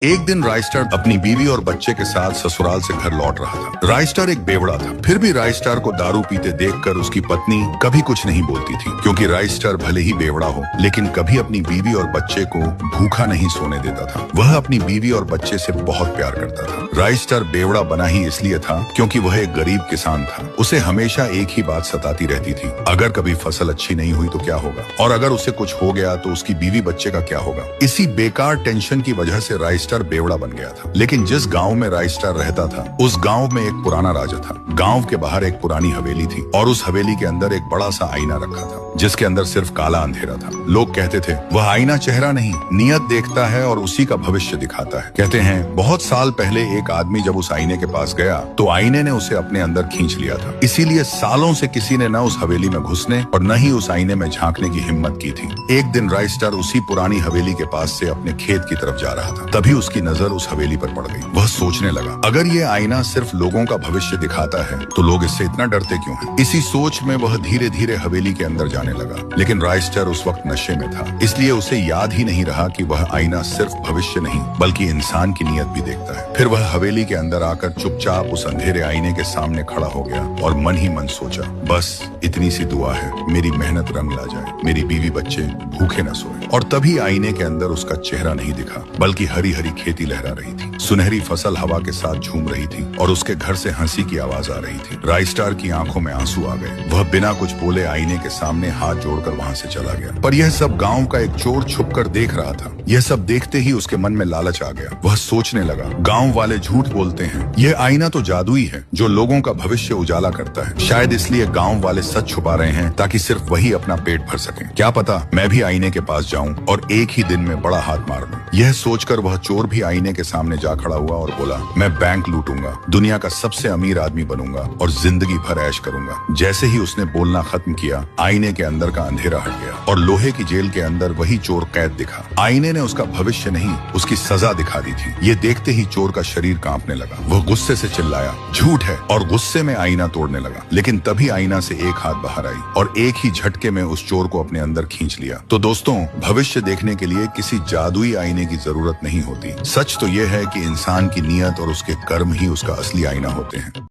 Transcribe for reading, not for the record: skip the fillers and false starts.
एक दिन राइस्टार अपनी बीवी और बच्चे के साथ ससुराल से घर लौट रहा था। राइस्टार एक बेवड़ा था, फिर भी राइस्टार को दारू पीते देखकर उसकी पत्नी कभी कुछ नहीं बोलती थी, क्योंकि राइस्टार भले ही बेवड़ा हो लेकिन कभी अपनी बीवी और बच्चे को भूखा नहीं सोने देता था। वह अपनी बीवी और बच्चे से बहुत प्यार करता था। राइस्टार बेवड़ा बना ही इसलिए था क्योंकि वह एक गरीब किसान था। उसे हमेशा एक ही बात सताती रहती थी, अगर कभी फसल अच्छी नहीं हुई तो क्या होगा, और अगर उसे कुछ हो गया तो उसकी बीवी बच्चे का क्या होगा। इसी बेकार टेंशन की वजह से राइस्टार बेवड़ा बन गया था। लेकिन जिस गांव में राइस्टार रहता था उस गांव में एक पुराना राजा था। गांव के बाहर एक पुरानी हवेली थी और उस हवेली के अंदर एक बड़ा सा आईना रखा था जिसके अंदर सिर्फ काला अंधेरा था। लोग कहते थे वह आईना चेहरा नहीं नियत देखता है और उसी का भविष्य दिखाता है। कहते हैं बहुत साल पहले एक आदमी जब उस आईने के पास गया तो आईने ने उसे अपने अंदर खींच लिया था। इसीलिए सालों से किसी ने न उस हवेली में घुसने और न ही उस आईने में झांकने की हिम्मत की थी। एक दिन राइस्टार उसी पुरानी हवेली के पास से अपने खेत की तरफ जा रहा था। तभी उसकी नजर उस हवेली पर पड़ गई। वह सोचने लगा, अगर ये आईना सिर्फ लोगों का भविष्य दिखाता है तो लोग इससे इतना डरते क्यों हैं? इसी सोच में वह धीरे धीरे हवेली के अंदर जाने लगा। लेकिन राइस्टार उस वक्त नशे में था, इसलिए उसे याद ही नहीं रहा कि वह आईना सिर्फ भविष्य नहीं बल्कि इंसान की नीयत भी देखता है। फिर वह हवेली के अंदर आकर चुपचाप उस अंधेरे आईने के सामने खड़ा हो गया और मन ही मन सोचा, बस इतनी सी दुआ है, मेरी मेहनत रंग ला जाए, मेरी बीवी बच्चे भूखे न सोए। और तभी आईने के अंदर उसका चेहरा नहीं दिखा बल्कि हरी हरी खेती लहरा रही थी। सुनहरी फसल हवा के साथ झूम रही थी और उसके घर से हंसी की आवाज आ रही थी। राइस्टार की आंखों में आंसू आ गए। वह बिना कुछ बोले आईने के सामने हाथ जोड़कर वहां से चला गया। पर यह सब गांव का एक चोर छुपकर देख रहा था। यह सब देखते ही उसके मन में लालच आ गया। वह सोचने लगा, गांव वाले झूठ बोलते हैं, यह आईना तो जादुई है जो लोगों का भविष्य उजाला करता है। शायद इसलिए गांव वाले सच छुपा रहे हैं ताकि सिर्फ वही अपना पेट भर सकें। क्या पता मैं भी आईने के पास जाऊं और एक ही दिन में बड़ा हाथ मार दूं। यह सोचकर वह चोर भी आईने के सामने जा खड़ा हुआ और बोला, मैं बैंक लूटूंगा, दुनिया का सबसे अमीर आदमी बनूंगा और जिंदगी भर ऐश करूंगा। जैसे ही उसने बोलना खत्म किया आईने के अंदर का अंधेरा हट गया और लोहे की जेल के अंदर वही चोर कैद दिखा। आईने ने उसका भविष्य नहीं उसकी सजा दिखा दी थी। ये देखते ही चोर का शरीर कांपने लगा। वह गुस्से से चिल्लाया, झूठ है, और गुस्से में आईना तोड़ने लगा। लेकिन तभी आईना से एक हाथ बाहर आई और एक ही झटके में उस चोर को अपने अंदर खींच लिया। तो दोस्तों, भविष्य देखने के लिए किसी जादुई आईने की जरूरत नहीं होती। सच तो यह है कि इंसान की नीयत और उसके कर्म ही उसका असली आईना होते हैं।